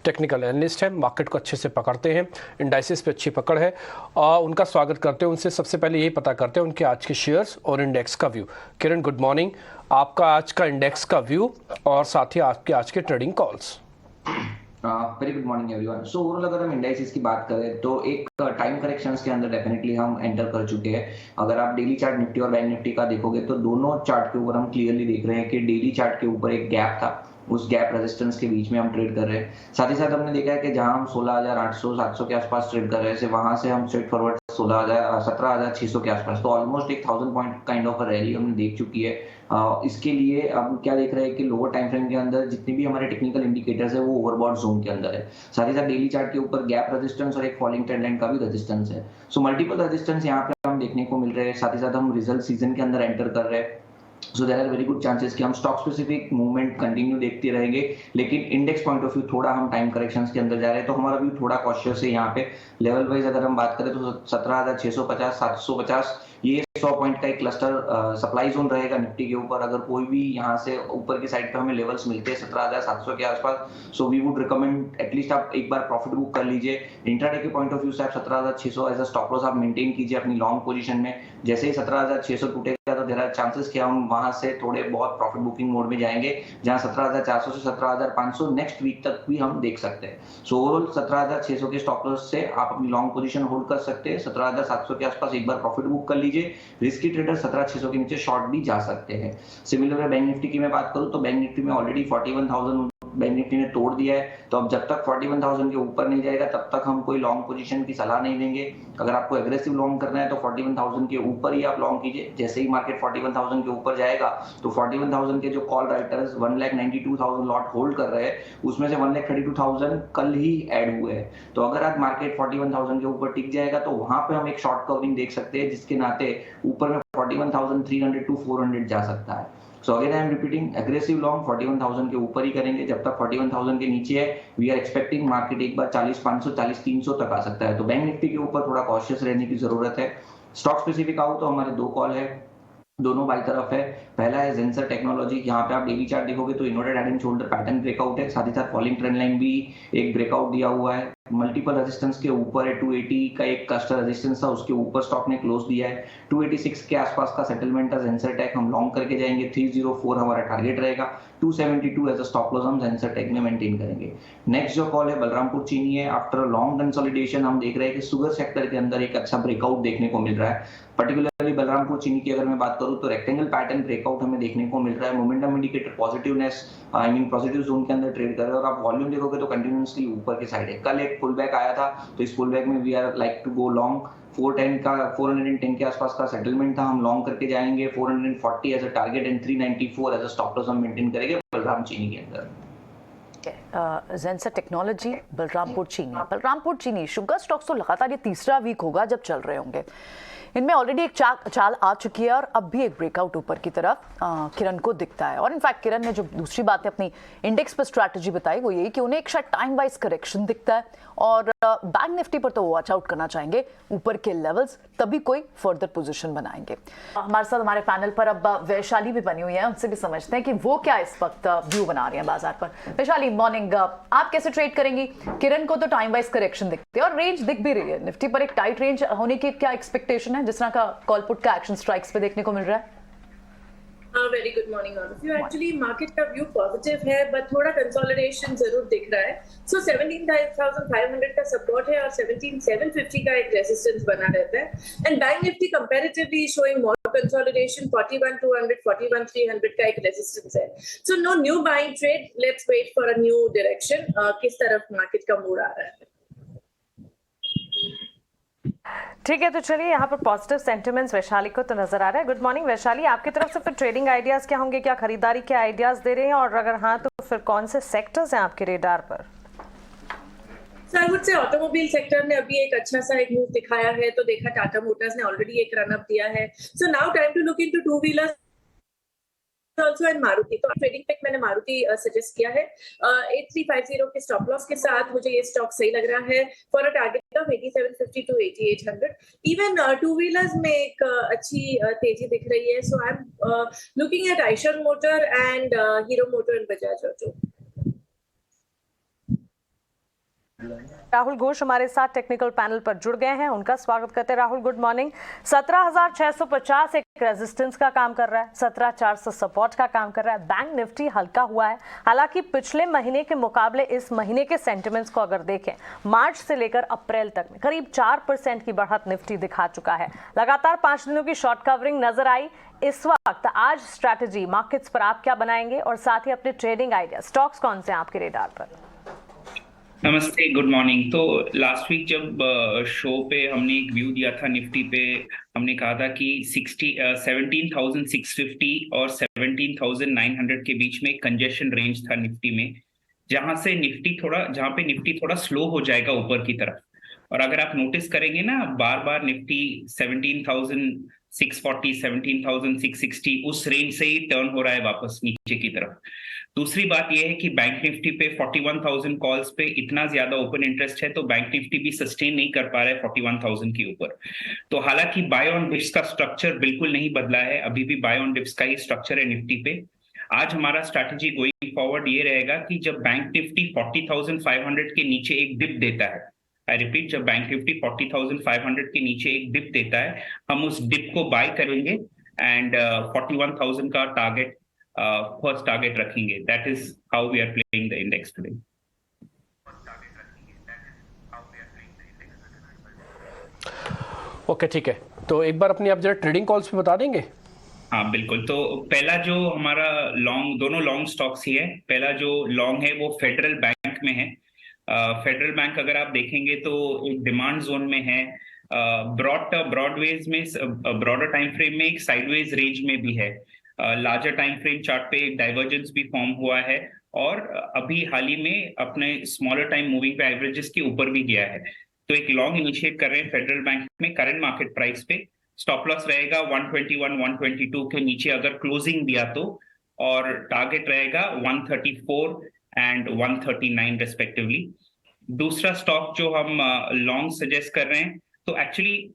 Technical analyst हैं, market को अच्छे से पकड़ते हैं, इंडाइसिस पे अच्छी पकड़ है। उनका स्वागत करते हैं। उनसे सबसे पहले यही पता करते हैं उनके आज के शेयर्स और इंडेक्स का व्यू। किरण, गुड मॉर्निंग। आपका आज का इंडेक्स का व्यू और साथ ही आपके आज के trading calls. Very good morning everyone. So overall अगर हम इंडाइसेस की बात करें तो एक टाइम करेक्शंस के अंदर डेफिनेटली हम एंटर कर चुके हैं। अगर आप डेली चार्ट निफ्टी और बैंक निफ्टी का देखोगे तो दोनों चार्ट के ऊपर हम क्लियरली देख रहे हैं कि डेली चार्ट के ऊपर एक गैप था, उस गैप रेजिस्टेंस के बीच में हम ट्रेड कर रहे हैं। साथ ही साथ हमने देखा है कि जहां हम 16,800 700 के आसपास ट्रेड कर रहे थे, वहां से हम स्ट्रेट फॉरवर्ड 17,600 के आसपास, तो ऑलमोस्ट एक 1000 पॉइंट काइंड ऑफ रैली हमने देख चुकी है। इसके लिए अब क्या देख रहे हैं कि लोअर टाइम फ्रेम के अंदर जितनी भी हमारे टेक्निकल इंडिकेटर्स है वो ओवरबॉट जोन के अंदर है। साथ ही साथ डेली चार्ट के ऊपर गैप रेजिस्टेंस और एक फॉलिंग ट्रेंड लाइन का भी रेजिस्टेंस है। सो मल्टीपल रेजिस्टेंस यहाँ पे हम देखने को मिल रहे हैं। साथ ही साथ हम रिजल्ट सीजन के अंदर एंटर कर रहे हैं। So there are very good chances कि हम स्टॉक स्पेसिफिक मूवमेंट कंटिन्यू देखते रहेंगे, लेकिन इंडेक्स पॉइंट ऑफ व्यू थोड़ा हम टाइम करेक्शंस के अंदर जा रहे हैं, तो हमारा व्यू थोड़ा कॉशियस है यहाँ पे। लेवल वाइज अगर हम बात करें तो 17,650 750 ये 100 पॉइंट का एक क्लस्टर सप्लाई जोन रहेगा निफ्टी के ऊपर। अगर कोई भी यहाँ से ऊपर की साइड पे हमें लेवल्स मिलते हैं 17,700 के आसपास, so we would recommend at least आप एक बार प्रॉफिट बुक कर लीजिए। इंट्राडे के पॉइंट ऑफ व्यू से आप 17,600 एज अ स्टॉप लॉस आप मेंटेन कीजिए अपनी लॉन्ग पोजीशन में। जैसे ही 17,600 टूटेगा तो देयर आर चांसेस कि हम वहां से थोड़े बहुत प्रॉफिट बुकिंग मोड में जाएंगे, जहां 17,400 से 17,500 नेक्स्ट वीक तक भी हम देख सकते हैं। सो ओवरऑल 17,600 के स्टॉप लॉस से आप अपनी लॉन्ग पोजीशन होल्ड कर सकते हैं। 17,700 के आसपास एक बार प्रॉफिट बुक कर लीजिए। रिस्की ट्रेडर 17,600 के नीचे शॉर्ट भी जा सकते हैं। सिमिलर बैंक निफ्टी की मैं बात करूं तो बैंक निफ्टी में ऑलरेडी 41,000 बैंक निफ्टी ने तोड़ दिया है, तो अब जब तक 41,000 के ऊपर नहीं जाएगा तब तक हम कोई लॉन्ग पोजीशन की सलाह नहीं देंगे। अगर आपको एग्रेसिव लॉन्ग करना है तो 41,000 के ऊपर ही आप लॉन्ग कीजिए। जैसे ही मार्केट 41,000 के ऊपर जाएगा तो 41,000 के जो कॉल राइटर्स 1,92,000 लॉट होल्ड कर रहे हैं, उसमें से 1,32,000 कल ही ऐड हुए हैं। तो अगर आज मार्केट 41,000 के ऊपर टिक जाएगा तो वहां पे हम एक शॉर्ट कवरिंग देख सकते हैं, जिसके नाते ऊपर में 41,300 टू 400 जा सकता है। So again I am repeating, aggressive long 41,000 के ऊपर ही करेंगे। जब तक 41,000 के नीचे है वी आर एक्सपेक्टिंग मार्केट एक बार 40,500 40,300 तक आ सकता है। तो बैंक निफ्टी के ऊपर थोड़ा कॉशियस रहने की जरूरत है। स्टॉक स्पेसिफिक आऊं तो हमारे दो कॉल है, दोनों बाई तरफ है। पहला है जेंसर टेक्नोलॉजी। यहाँ पे आप डेली चार्ट देखोगे तो inverted head and shoulder pattern breakout है, साथ ही साथ फॉलिंग ट्रेंड लाइन भी एक ब्रेकआउट दिया हुआ है। मल्टीपल रेजिस्टेंस के ऊपर है, 280 का एक क्लस्टर रेजिस्टेंस था, उसके ऊपर स्टॉक ने क्लोज दिया है। 286 के आसपास का सेटलमेंट है जेंसर टेक, हम लॉन्ग करके जाएंगे। 304 हमारा टारगेट रहेगा। 272 एज अ स्टॉप लॉस हम जेंसर टेक में मेंटेन करेंगे। नेक्स्ट जो कॉल है बलरामपुर चीनी है। आफ्टर लॉन्ग कंसोलिडेशन हम देख रहे हैं कि शुगर सेक्टर के अंदर एक अच्छा ब्रेकआउट देखने को मिल रहा है। पर्टिकुलरली बलरामपुर चीनी की अगर मैं बात करूं तो रेक्टेंगल पैटर्न ब्रेकआउट हमें देखने को मिल रहा है। Momentum indicator positiveness, I mean positive zone के अंदर ट्रेड कर रहे हैं, और आप वॉल्यूम देखोगे तो कंटिन्यूअसली ऊपर की साइड है। कल एक पुल बैक आया था, तो इस पुल बैक में we are like to go long. 410 के आसपास का सेटलमेंट था, हम लॉन्ग करके जाएंगे। 440 as a target and 394 as a stop loss हम मेंटेन करेंगे बलराम चीनी के अंदर। जेंसर टेक्नोलॉजी, बलरामपुर चीनी शुगर स्टॉक्स तो लगातार ये तीसरा वीक होगा जब चल रहे होंगे। इनमें ऑलरेडी एक चाल आ चुकी है और अब भी एक ब्रेकआउट ऊपर की तरफ किरण को दिखता है। और इनफैक्ट किरण ने जो दूसरी बात है अपनी इंडेक्स पर स्ट्रैटेजी बताई वो यही कि उन्हें एक शायद टाइम वाइज करेक्शन दिखता है, और बैंक निफ्टी पर तो वो वॉच आउट करना चाहेंगे ऊपर के लेवल्स, तभी कोई फर्दर पोजीशन बनाएंगे। हमारे साथ हमारे पैनल पर अब वैशाली भी बनी हुई है, उनसे भी समझते हैं कि वो क्या इस वक्त व्यू बना रही है बाजार पर। वैशाली, मॉर्निंग। आप कैसे ट्रेड करेंगी? किरण को तो टाइम वाइज करेक्शन दिखती है और रेंज दिख भी रही है। निफ्टी पर एक टाइट रेंज होने की क्या एक्सपेक्टेशन है, जिस तरह का कॉल पुट का एक्शन स्ट्राइक्स पे देखने को मिल रहा है? Very good morning all of you. Actually market का व्यू पॉजिटिव है, बट थोड़ा कंसोलिडेशन जरूर दिख रहा है। सो 17,500 का सपोर्ट है और 17,750 का एक रेजिस्टेंस बना रहता है। And bank nifty comparatively showing more consolidation, 41,200 41,300 का एक रेजिस्टेंस है। So no new buying trade, let's wait for a new direction, किस तरफ मार्केट का मूड आ रहा है। ठीक है, तो चलिए यहाँ पर पॉजिटिव सेंटिमेंट्स वैशाली को तो नजर आ रहा है। गुड मॉर्निंग वैशाली, आपकी तरफ से फिर ट्रेडिंग आइडियाज क्या होंगे? क्या खरीदारी के आइडियाज दे रहे हैं, और अगर हाँ तो फिर कौन से सेक्टर्स हैं आपके रेडार पर? I would say automobile sector ने अभी एक अच्छा सा एक मूव दिखाया है, तो देखा टाटा मोटर्स ने ऑलरेडी एक रन अप दिया है। So now time to look into two wheelers also and Maruti. तो ट्रेडिंग पिक मैंने मारुति सजेस्ट किया है। 8350 के स्टॉप लॉस के साथ मुझे ये स्टॉक सही लग रहा है for a target of 8750 to 8800। Even two wheelers में एक अच्छी तेजी दिख रही है। So I am looking at Eicher Motor and Hero Motor and Bajaj Auto. Rahul Ghosh हमारे साथ टेक्निकल पैनल पर जुड़ गए हैं, उनका स्वागत करते हैं। Rahul good morning. 17,650 एक रेजिस्टेंस का काम कर रहा है, 17,400 सपोर्ट का काम कर रहा है। बैंक निफ्टी हल्का हुआ है, हालांकि पिछले महीने के मुकाबले इस महीने के सेंटिमेंट्स को अगर देखें, मार्च से लेकर अप्रैल तक में करीब 4% की बढ़त निफ्टी दिखा चुका है। लगातार 5 दिनों की शॉर्ट कवरिंग नजर आई। इस वक्त आज स्ट्रैटेजी मार्केट्स पर आप क्या बनाएंगे और साथ ही अपने ट्रेडिंग आइडिया, स्टॉक्स कौन से आपके रेडार पर? नमस्ते, गुड मॉर्निंग। तो लास्ट वीक जब शो पे हमने एक व्यू दिया था निफ्टी पे, हमने कहा था कि 17,650 और 17,900 के बीच में एक कंजेशन रेंज था निफ्टी में, जहां पे निफ्टी थोड़ा स्लो हो जाएगा ऊपर की तरफ। और अगर आप नोटिस करेंगे ना, बार बार निफ्टी 17,640, 17,660 उस रेंज से ही टर्न हो रहा है वापस नीचे की तरफ। दूसरी बात यह है कि बैंक निफ्टी पे 41,000 कॉल्स पे इतना ज्यादा ओपन इंटरेस्ट है, तो बैंक निफ्टी भी सस्टेन नहीं कर पा रहा है 41,000 के ऊपर। तो हालांकि बाय ऑन डिप्स का स्ट्रक्चर बिल्कुल नहीं बदला है, अभी भी बाय ऑन डिप्स का ही स्ट्रक्चर है निफ्टी पे। आज हमारा स्ट्रैटेजी गोइंग फॉरवर्ड ये रहेगा कि जब बैंक निफ्टी 40,500 के नीचे एक डिप देता है, आई रिपीट, जब बैंक निफ्टी 40,500 के नीचे एक डिप देता है, हम उस डिप को बाय करेंगे एंड 41,000 का टारगेट फर्स्ट टारगेट रखेंगे। That is how we are playing the index today. Okay, ठीक है। तो एक बार अपनी आप जरा ट्रेडिंग कॉल्स पे बता देंगे। हाँ बिल्कुल। तो पहला जो हमारा लॉन्ग, दोनों लॉन्ग स्टॉक्स ही है। पहला जो लॉन्ग है वो फेडरल बैंक में है। फेडरल बैंक अगर आप देखेंगे तो एक डिमांड जोन में है, ब्रॉडवेज में, ब्रॉडर टाइम फ्रेम में एक साइडवेज रेंज में भी है, लार्जर टाइम फ्रेम चार्ट पे एक डाइवर्जेंस भी फॉर्म हुआ है और अभी हाल ही में अपने स्मॉलर टाइम मूविंग पे एवरेजेस के ऊपर भी गया है। तो एक लॉन्ग इनिशिएट कर रहे हैं फेडरल बैंक में करंट मार्केट प्राइस पे। स्टॉप लॉस रहेगा 121, 122 के नीचे अगर क्लोजिंग दिया तो, और टारगेट रहेगा 134 एंड 139 रेस्पेक्टिवली। दूसरा स्टॉक जो हम लॉन्ग सजेस्ट कर रहे हैं, तो एक्चुअली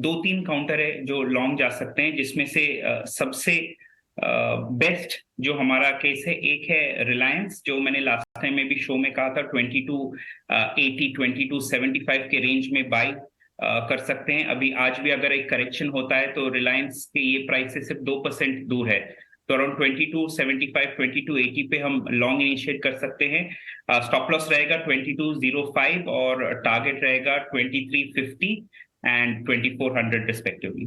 2-3 काउंटर है जो लॉन्ग जा सकते हैं, जिसमें से सबसे बेस्ट जो हमारा केस है, एक है रिलायंस, जो मैंने लास्ट टाइम में भी शो में कहा था 2280, 2275 के रेंज में बाई कर सकते हैं। अभी आज भी अगर एक करेक्शन होता है तो रिलायंस के ये प्राइस से सिर्फ 2% दूर है, तो अराउंड 2275, 2280 पे हम लॉन्ग इनिशिएट कर सकते हैं। स्टॉप लॉस रहेगा 2205 और टारगेट रहेगा 2350 एंड 2400 रिस्पेक्टिवली।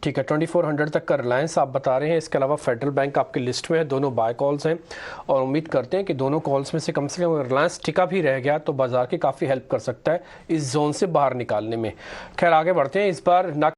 ठीक है, 2400 तक का रिलायंस आप बता रहे हैं। इसके अलावा फेडरल बैंक आपकी लिस्ट में है, दोनों बाय कॉल्स हैं और उम्मीद करते हैं कि दोनों कॉल्स में से कम रिलायंस टिका भी रह गया तो बाजार की काफ़ी हेल्प कर सकता है इस जोन से बाहर निकालने में। खैर आगे बढ़ते हैं। इस बार ना